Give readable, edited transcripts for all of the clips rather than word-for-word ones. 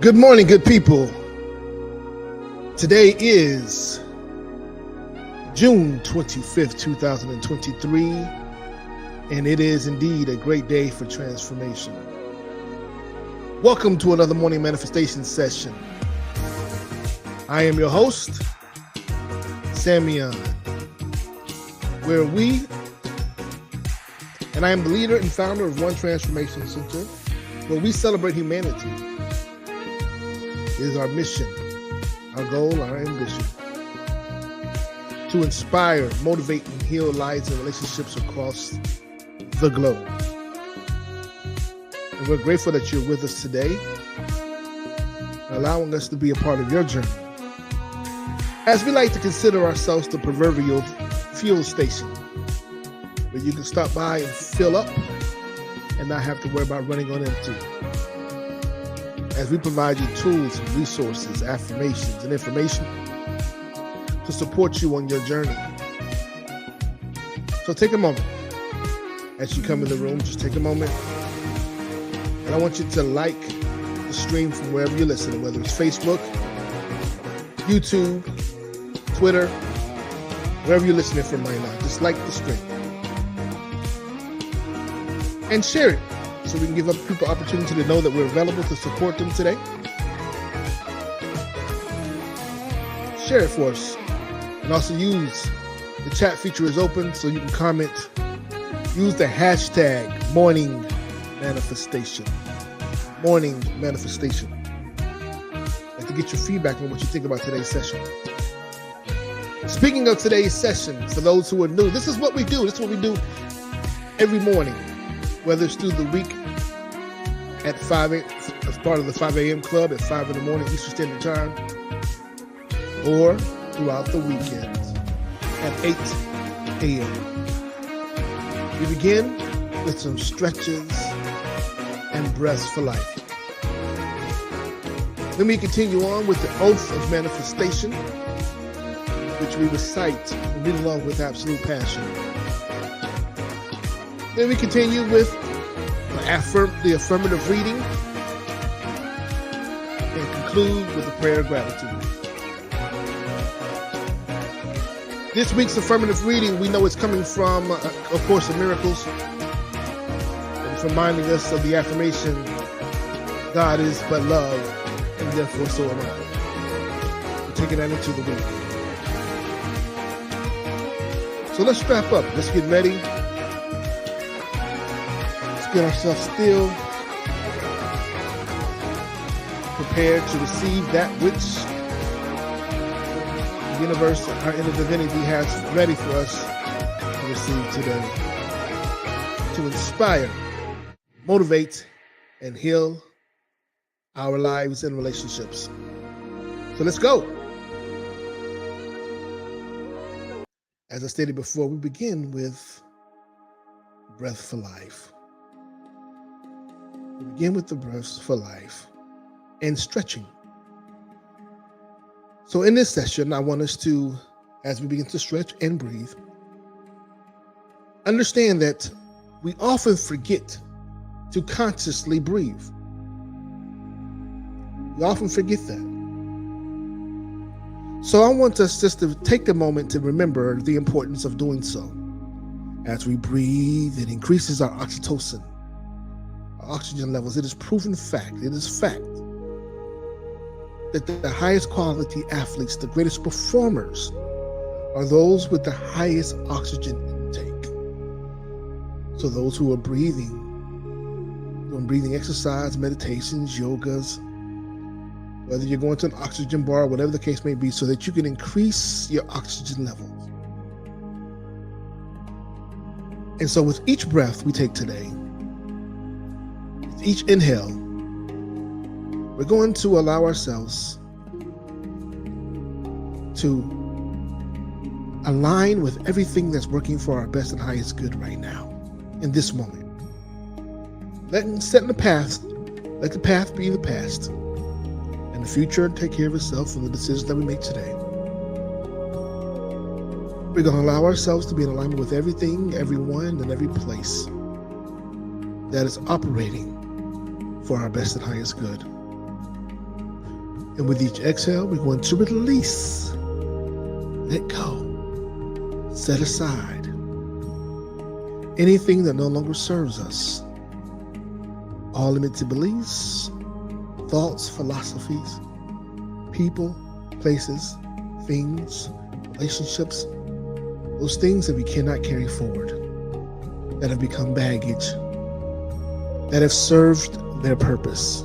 Good morning, good people. Today is June 25th, 2023, and it is indeed a great day for transformation. Welcome to another morning manifestation session. I am your host, Samion, where I am the leader and founder of One Transformation Center, where we celebrate humanity. It is our mission, our goal, our ambition to inspire, motivate, and heal lives and relationships across the globe. And we're grateful that you're with us today, allowing us to be a part of your journey. As we like to consider ourselves the proverbial fuel station, where you can stop by and fill up and not have to worry about running on empty. As we provide you tools and resources, affirmations, and information to support you on your journey. So take a moment. As you come in the room, just take a moment. And I want you to like the stream from wherever you're listening, whether it's Facebook, YouTube, Twitter, wherever you're listening from right now. Just like the stream. And share it, so we can give people opportunity to know that we're available to support them today. Share it for us. And also use the chat feature is open so you can comment. Use the hashtag morning manifestation. Morning manifestation. And to get your feedback on what you think about today's session. Speaking of today's session, for those who are new, this is what we do. This is what we do every morning. Whether it's through the week at 5 a.m., as part of the 5 a.m. club at 5 in the morning Eastern Standard Time, or throughout the weekend at 8 a.m. We begin with some stretches and breaths for life. Then we continue on with the oath of manifestation, which we recite and read along with absolute passion. Then we continue with the affirmative reading and conclude with a prayer of gratitude. This week's affirmative reading, we know it's coming from, of course, the miracles. And it's reminding us of the affirmation, God is but love, and therefore so am I. We're taking that into the week. So let's strap up. Let's get ready. Get ourselves still, prepared to receive that which the universe, our inner divinity, has ready for us to receive today, to inspire, motivate, and heal our lives and relationships. So let's go. As I stated before, we begin with breath for life. We begin with the breaths for life and stretching. So in this session, I want us to, as we begin to stretch and breathe, understand that we often forget to consciously breathe. We often forget that. So I want us just to take a moment to remember the importance of doing so. As we breathe, it increases our oxytocin, oxygen levels. It is proven fact. It is fact that the highest quality athletes, the greatest performers, are those with the highest oxygen intake. So those who are doing breathing exercise, meditations, yogas, whether you're going to an oxygen bar, whatever the case may be, so that you can increase your oxygen levels. And so with each breath we take today, each inhale, we're going to allow ourselves to align with everything that's working for our best and highest good right now, in this moment. Let the path be the past, and the future take care of itself from the decisions that we make today. We're going to allow ourselves to be in alignment with everything, everyone, and every place that is operating for our best and highest good. And with each exhale, we're going to release, let go, set aside anything that no longer serves us. All limited beliefs, thoughts, philosophies, people, places, things, relationships, those things that we cannot carry forward, that have become baggage, that have served their purpose.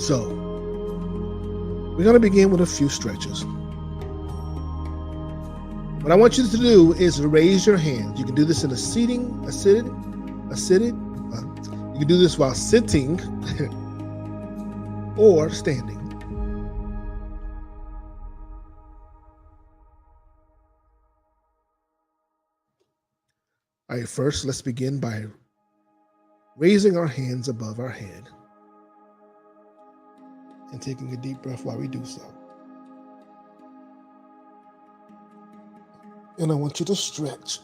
So, we're going to begin with a few stretches. What I want you to do is raise your hands. You can do this in you can do this while sitting or standing. All right, first, let's begin by raising our hands above our head and taking a deep breath while we do so. And I want you to stretch.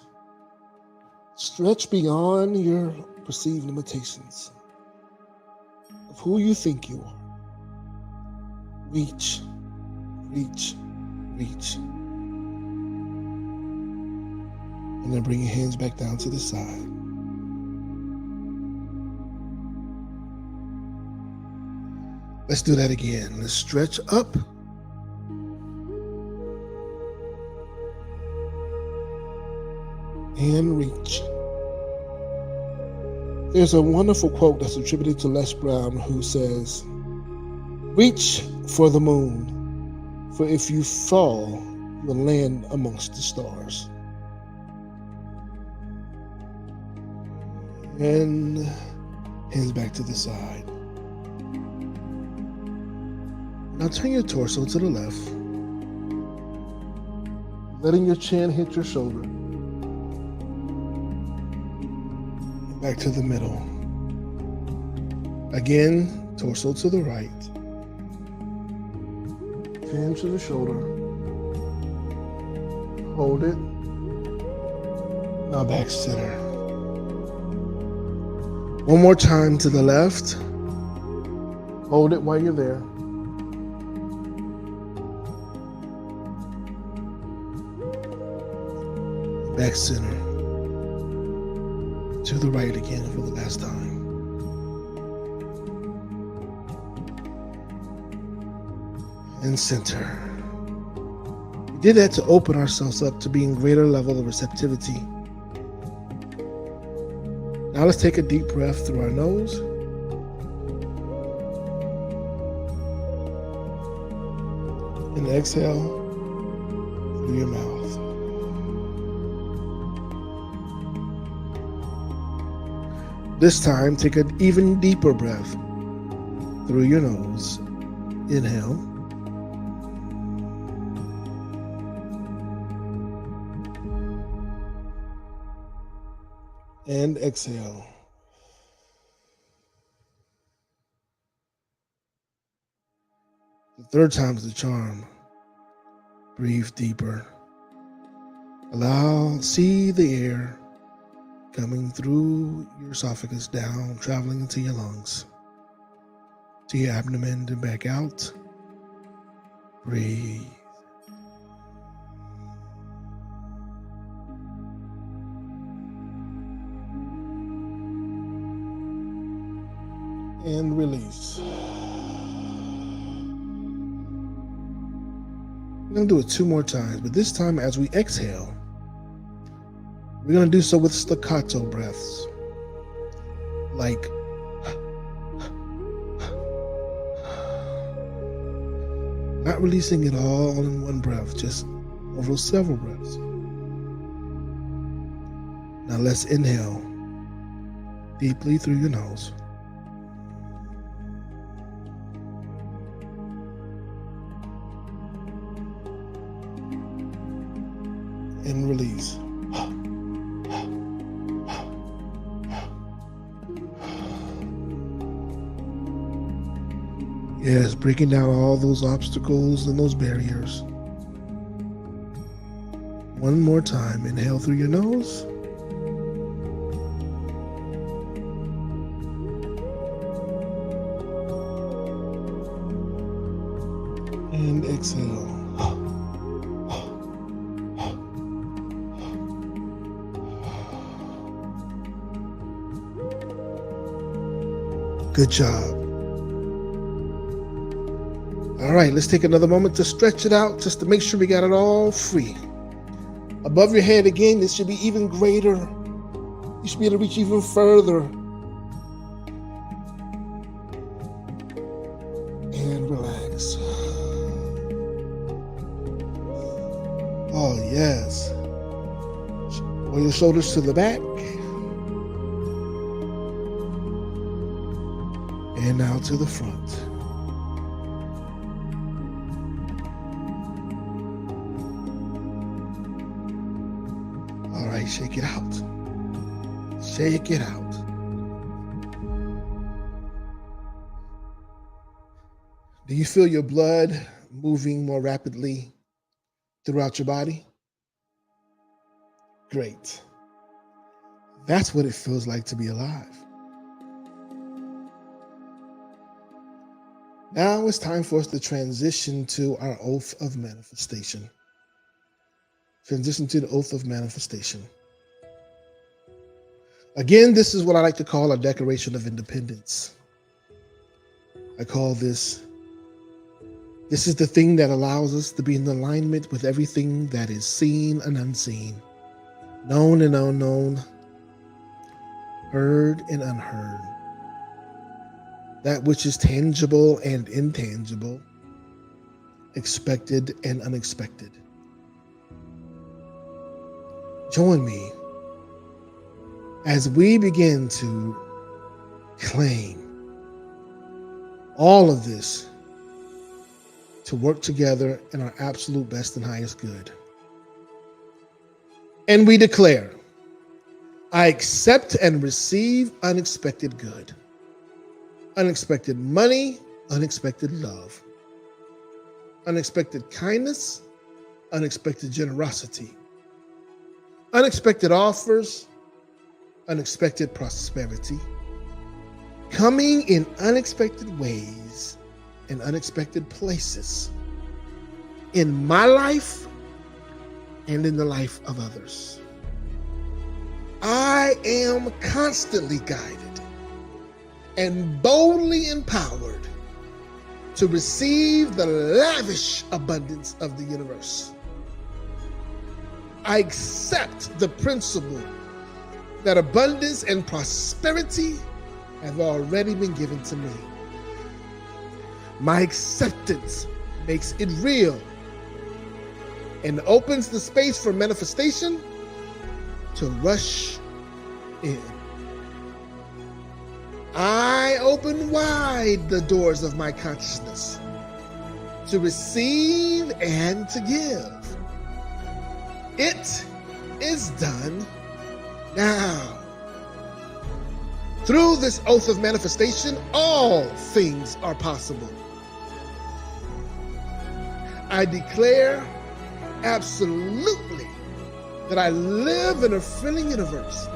Stretch beyond your perceived limitations of who you think you are. Reach, reach, reach. And then bring your hands back down to the side. Let's do that again. Let's stretch up. And reach. There's a wonderful quote that's attributed to Les Brown who says, "Reach for the moon, for if you fall, you will land amongst the stars." And hands back to the side. Now turn your torso to the left, letting your chin hit your shoulder. Back to the middle. Again, torso to the right. Chin to the shoulder. Hold it. Now back center. One more time to the left. Hold it while you're there. Back center. To the right again for the last time. And center. We did that to open ourselves up to being greater level of receptivity. Now let's take a deep breath through our nose. And exhale through your mouth. This time, take an even deeper breath through your nose. Inhale. And exhale. The third time's the charm. Breathe deeper. See the air coming through your esophagus down, traveling into your lungs, to your abdomen and back out. Breathe. And release. We're going to do it 2 more times, but this time as we exhale, we're going to do so with staccato breaths. Like, not releasing it all in one breath, just over several breaths. Now let's inhale deeply through your nose. And release. Yes, breaking down all those obstacles and those barriers. One more time. Inhale through your nose. exhale. Good job. All right, let's take another moment to stretch it out just to make sure we got it all free. Above your head again, this should be even greater. You should be able to reach even further. And relax. Oh, yes. Roll your shoulders to the back. And now to the front. All right, shake it out. Shake it out. Do you feel your blood moving more rapidly throughout your body? Great. That's what it feels like to be alive. Now it's time for us to transition to our oath of manifestation. Transition to the oath of manifestation. Again, this is what I like to call a Declaration of Independence. I call this is the thing that allows us to be in alignment with everything that is seen and unseen, known and unknown, heard and unheard. That which is tangible and intangible, expected and unexpected. Join me as we begin to claim all of this to work together in our absolute best and highest good. And we declare, I accept and receive unexpected good. Unexpected money, unexpected love, unexpected kindness, unexpected generosity, unexpected offers, unexpected prosperity, coming in unexpected ways and unexpected places in my life and in the life of others. I am constantly guided and boldly empowered to receive the lavish abundance of the universe. I accept the principle that abundance and prosperity have already been given to me. My acceptance makes it real and opens the space for manifestation to rush in. I open wide the doors of my consciousness to receive and to give. It is done now. Through this oath of manifestation, all things are possible. I declare absolutely that I live in a filling universe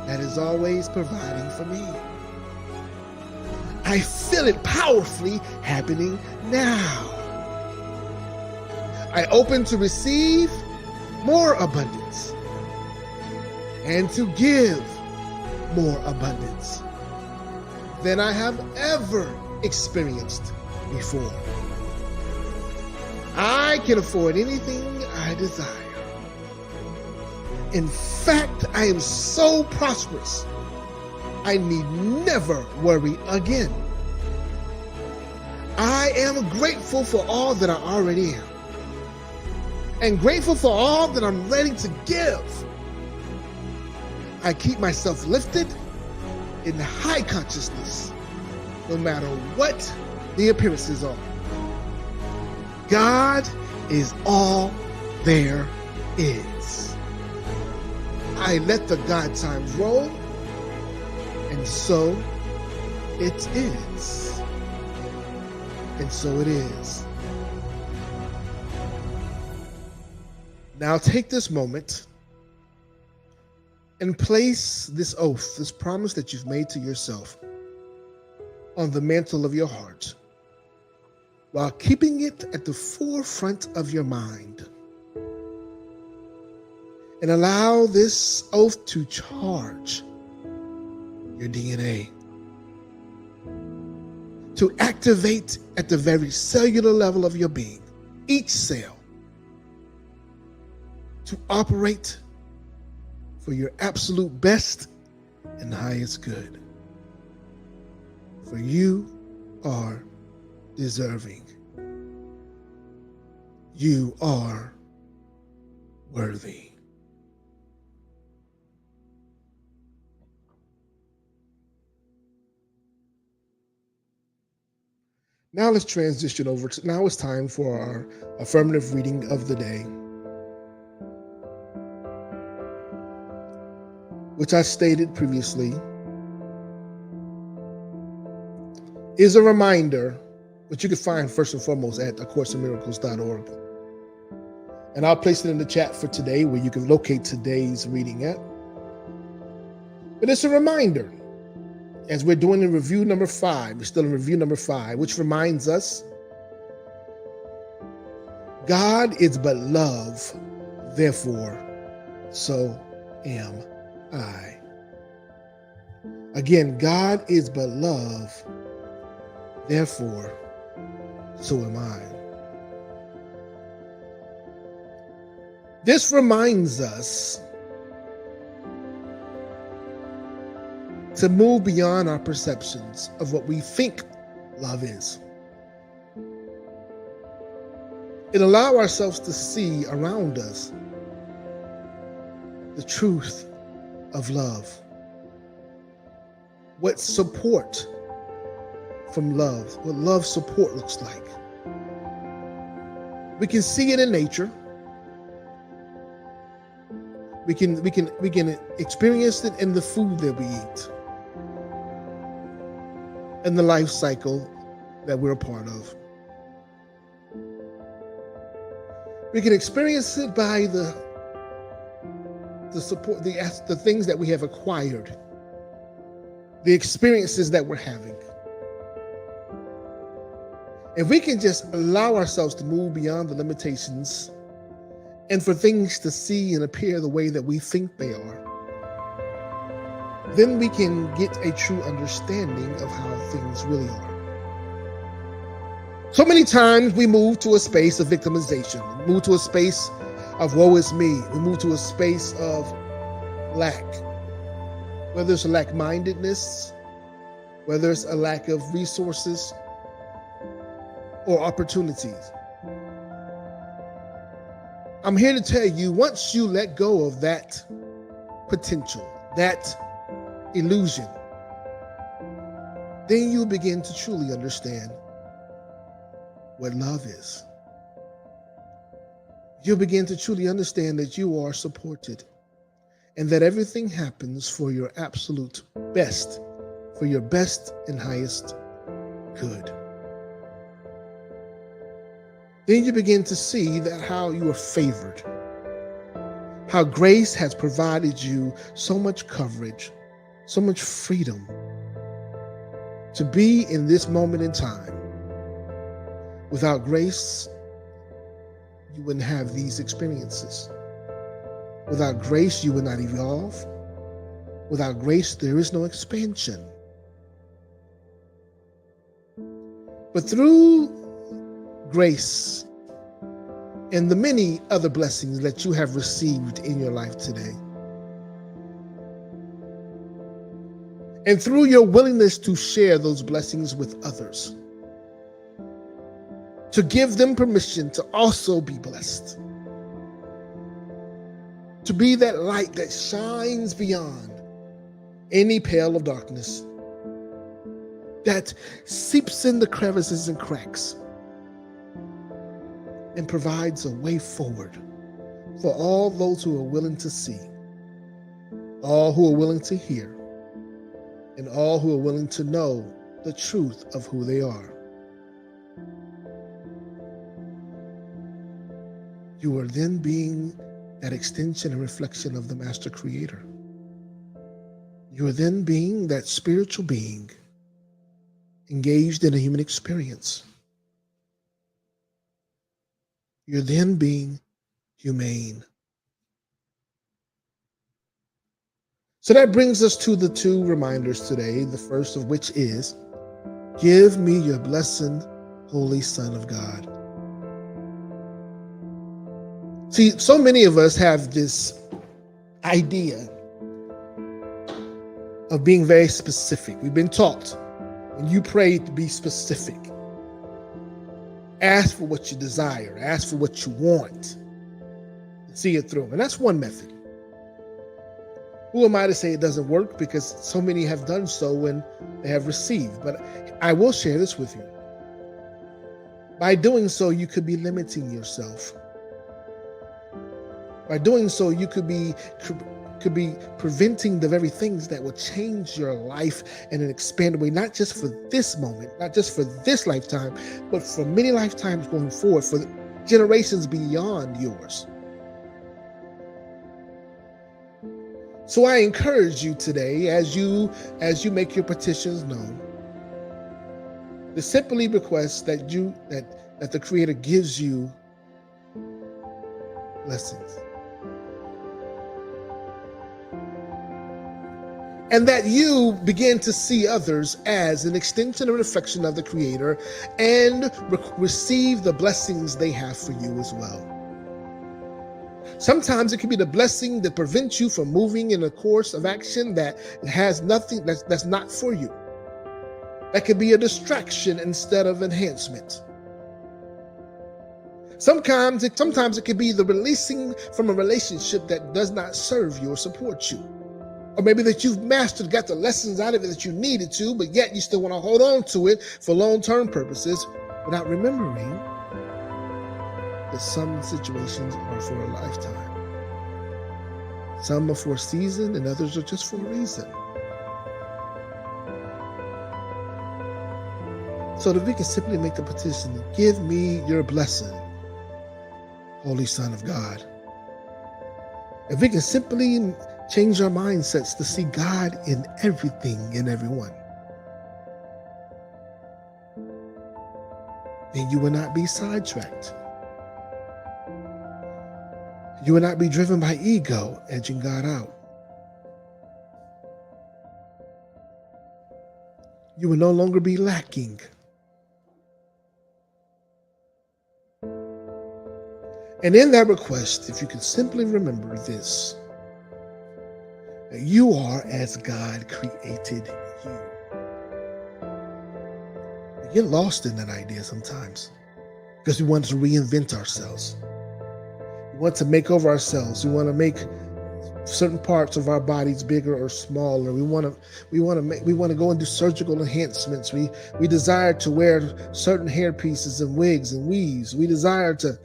that is always providing for me. I feel it powerfully happening now. I open to receive more abundance and to give more abundance than I have ever experienced before. I can afford anything I desire. In fact, I am so prosperous, I need never worry again. I am grateful for all that I already am, and grateful for all that I'm ready to give. I keep myself lifted in high consciousness, no matter what the appearances are. God is all there is. I let the God times roll, and so it is. And so it is. Now take this moment and place this oath, this promise that you've made to yourself, on the mantle of your heart. while keeping it at the forefront of your mind. And allow this oath to charge your DNA, to activate at the very cellular level of your being, each cell, to operate for your absolute best and highest good. For you are deserving. You are worthy. Now let's transition over to, now it's time for our affirmative reading of the day, which I stated previously is a reminder, which you can find first and foremost at acourseofmiracles.org. And I'll place it in the chat for today where you can locate today's reading at. But it's a reminder, as we're doing in review number 5, we're still in review number 5, which reminds us, God is but love, therefore so am I. Again, God is but love, therefore so am I. This reminds us to move beyond our perceptions of what we think love is, and allow ourselves to see around us the truth of love, what support from love, what love support looks like. We can see it in nature. We can experience it in the food that we eat, and the life cycle that we're a part of. We can experience it by the support, the things that we have acquired, the experiences that we're having. If we can just allow ourselves to move beyond the limitations and for things to see and appear the way that we think they are, then we can get a true understanding of how things really are. So many times we move to a space of victimization, we move to a space of woe is me, we move to a space of lack, whether it's a lack-mindedness, whether it's a lack of resources or opportunities. I'm here to tell you, once you let go of that potential, that illusion, then you begin to truly understand what love is. You'll begin to truly understand that you are supported and that everything happens for your absolute best, for your best and highest good. Then you begin to see that how you are favored, how grace has provided you so much coverage, so much freedom to be in this moment in time. Without grace, you wouldn't have these experiences. Without grace, you would not evolve. Without grace, there is no expansion. But through grace and the many other blessings that you have received in your life today, and through your willingness to share those blessings with others, to give them permission to also be blessed, to be that light that shines beyond any pale of darkness, that seeps in the crevices and cracks and provides a way forward for all those who are willing to see, all who are willing to hear, and all who are willing to know the truth of who they are. You are then being that extension and reflection of the Master Creator. You are then being that spiritual being engaged in a human experience. You're then being humane. So that brings us to the two reminders today, the first of which is, give me your blessed, Holy Son of God. See, so many of us have this idea of being very specific. We've been taught when you pray to be specific. Ask for what you desire. Ask for what you want. And see it through. And that's one method. Who am I to say it doesn't work? Because so many have done so when they have received. But I will share this with you. By doing so, you could be limiting yourself. By doing so, you could be preventing the very things that will change your life in an expanded way, not just for this moment, not just for this lifetime, but for many lifetimes going forward, for generations beyond yours. So I encourage you today, as you make your petitions known, to simply request that the Creator gives you blessings. And that you begin to see others as an extension and reflection of the Creator and receive the blessings they have for you as well. Sometimes it can be the blessing that prevents you from moving in a course of action that has nothing, that's not for you. That could be a distraction instead of enhancement. Sometimes it could be the releasing from a relationship that does not serve you or support you. Or maybe that you've mastered, got the lessons out of it that you needed to, but yet you still want to hold on to it for long-term purposes without remembering that some situations are for a lifetime. Some are for a season and others are just for a reason. So that we can simply make the petition, give me your blessing, Holy Son of God. If we can simply change our mindsets to see God in everything and everyone, then you will not be sidetracked. You will not be driven by ego, edging God out. You will no longer be lacking. And in that request, if you can simply remember this, that you are as God created you. We get lost in that idea sometimes because we want to reinvent ourselves. We want to make over ourselves. We want to make certain parts of our bodies bigger or smaller. We want to go and do surgical enhancements. We desire to wear certain hair pieces and wigs and weaves. We desire to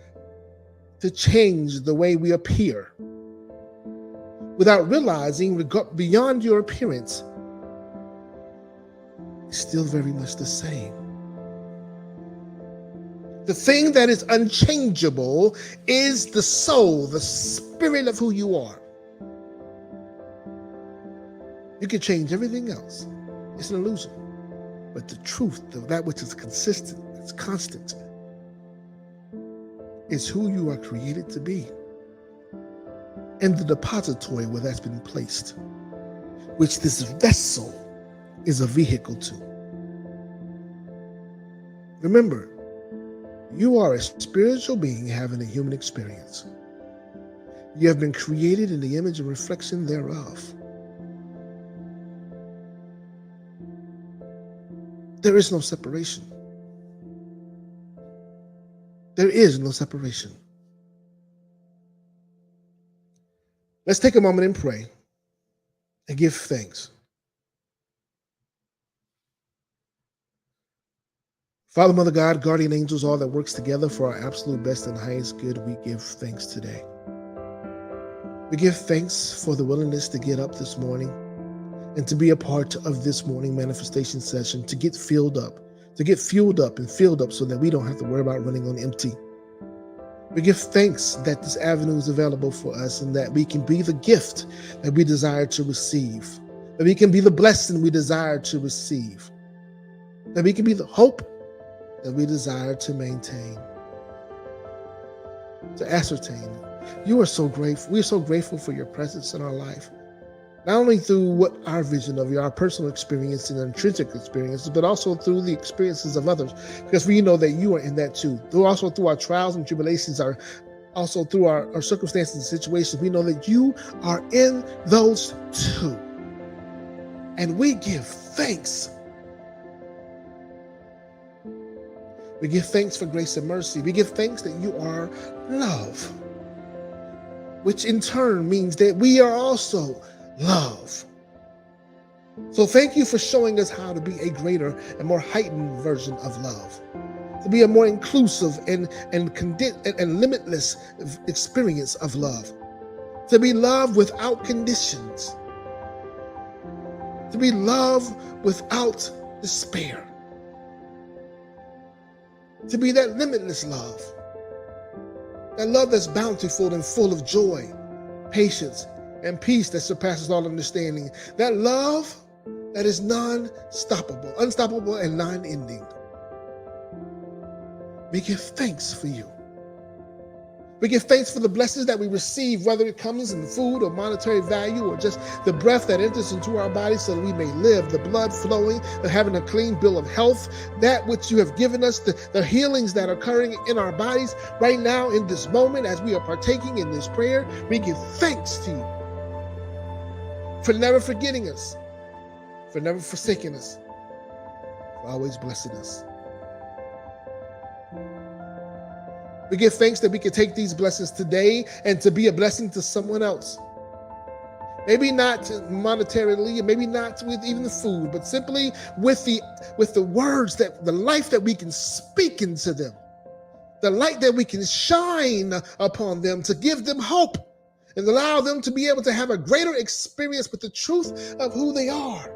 change the way we appear without realizing, beyond your appearance, it's still very much the same. The thing that is unchangeable is the soul, the spirit of who you are. You can change everything else. It's an illusion. But the truth, that which is consistent, it's constant, is who you are created to be. And the depository where that's been placed, which this vessel is a vehicle to. Remember, you are a spiritual being having a human experience. You have been created in the image and reflection thereof. There is no separation. There is no separation. Let's take a moment and pray and give thanks. Father, Mother God, guardian angels, all that works together for our absolute best and highest good, we give thanks today. We give thanks for the willingness to get up this morning and to be a part of this morning manifestation session, to get fueled up and filled up so that we don't have to worry about running on empty. We give thanks that this avenue is available for us and that we can be the gift that we desire to receive, that we can be the blessing we desire to receive, that we can be the hope that we desire to maintain. to ascertain. You are so grateful. We are so grateful for your presence in our life. Not only through what our vision of you, our personal experience and intrinsic experiences, but also through the experiences of others, because we know that you are in that too. Also through our trials and tribulations, also through our circumstances and situations, we know that you are in those too. And we give thanks. We give thanks for grace and mercy. We give thanks that you are love, which in turn means that we are also love. So thank you for showing us how to be a greater and more heightened version of love, to be a more inclusive and limitless experience of love, to be love without conditions, to be love without despair, to be that limitless love, that love that's bountiful and full of joy, patience, and peace that surpasses all understanding, that love that is unstoppable and non-ending. We give thanks for you. We give thanks for the blessings that we receive, whether it comes in food or monetary value or just the breath that enters into our bodies so that we may live, the blood flowing, and having a clean bill of health, that which you have given us, the healings that are occurring in our bodies right now in this moment as we are partaking in this prayer. We give thanks to you for never forgetting us, for never forsaking us, for always blessing us. We give thanks that we can take these blessings today and to be a blessing to someone else. Maybe not monetarily, maybe not with even the food, but simply with the words, the life that we can speak into them, the light that we can shine upon them to give them hope and allow them to be able to have a greater experience with the truth of who they are,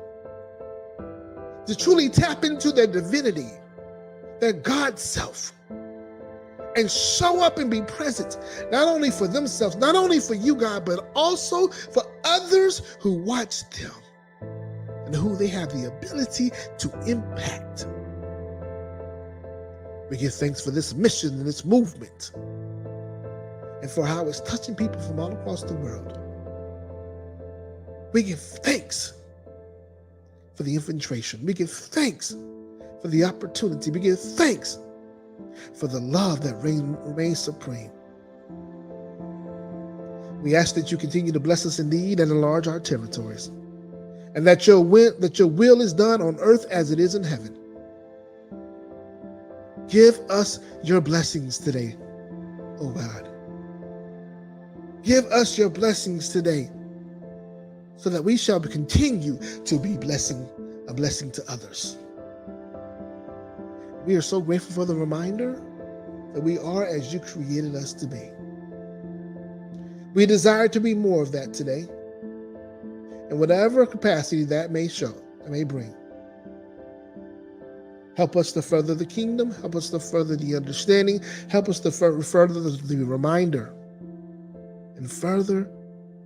to truly tap into their divinity, their God self, and show up and be present, not only for themselves, not only for you, God, but also for others who watch them and who they have the ability to impact. We give thanks for this mission and this movement and for how it's touching people from all across the world. We give thanks for the infiltration. We give thanks for the opportunity. We give thanks for the love that reigns supreme. We ask that you continue to bless us indeed and enlarge our territories, and that your will is done on earth as it is in heaven. Give us your blessings today, oh God. Give us your blessings today so that we shall continue to be a blessing to others. We are so grateful for the reminder that we are as you created us to be. We desire to be more of that today, in whatever capacity that may show, that may bring. Help us to further the kingdom. Help us to further the understanding. Help us to further the reminder and further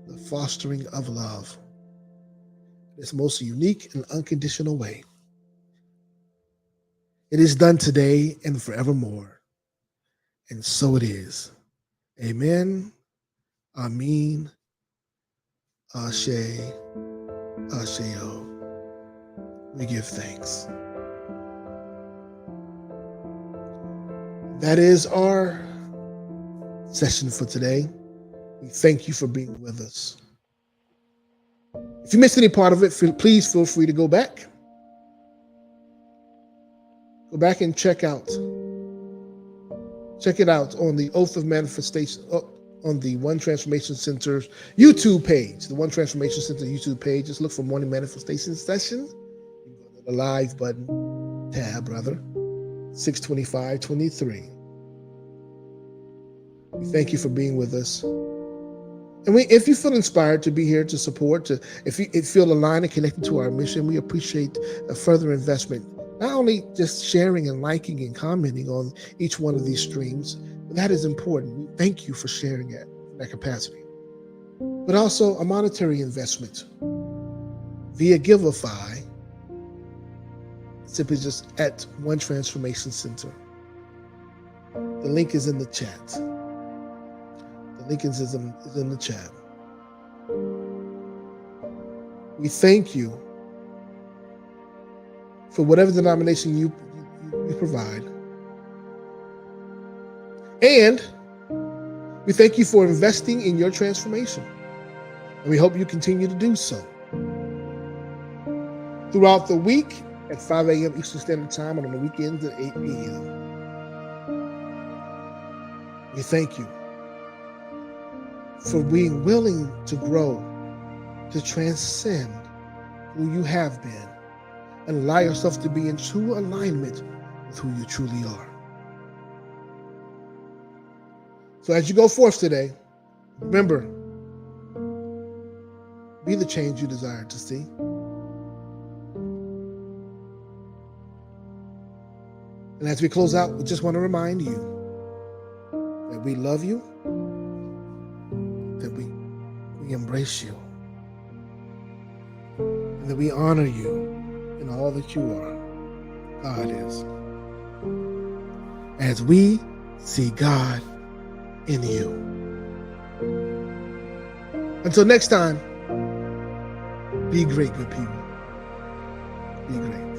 the fostering of love in its most unique and unconditional way. It is done today and forevermore. And so it is. Amen. Amen. Ashe. Asheo. We give thanks. That is our session for today. We thank you for being with us. If you missed any part of it, please feel free to go back. Go back and check it out on the Oath of Manifestation, on the One Transformation Center's YouTube page, the One Transformation Center YouTube page. Just look for Morning Manifestation Session. You go to the live button, tab rather, 625-23. We thank you for being with us. And if you feel inspired to be here to support, if you feel aligned and connected to our mission, we appreciate a further investment. Not only just sharing and liking and commenting on each one of these streams, but that is important. We thank you for sharing it in that capacity. But also a monetary investment via Giveify, simply just at One Transformation Center. The link is in the chat. Lincoln's is in the chat. We thank you for whatever denomination you provide. And we thank you for investing in your transformation. And we hope you continue to do so. Throughout the week at 5 a.m. Eastern Standard Time and on the weekends at 8 p.m. We thank you for being willing to grow, to transcend who you have been, and allow yourself to be in true alignment with who you truly are. So as you go forth today, remember, be the change you desire to see. And as we close out, we just want to remind you that we love you, that we embrace you, and that we honor you in all that you are. God is. As we see God in you. Until next time, be great, good people. Be great.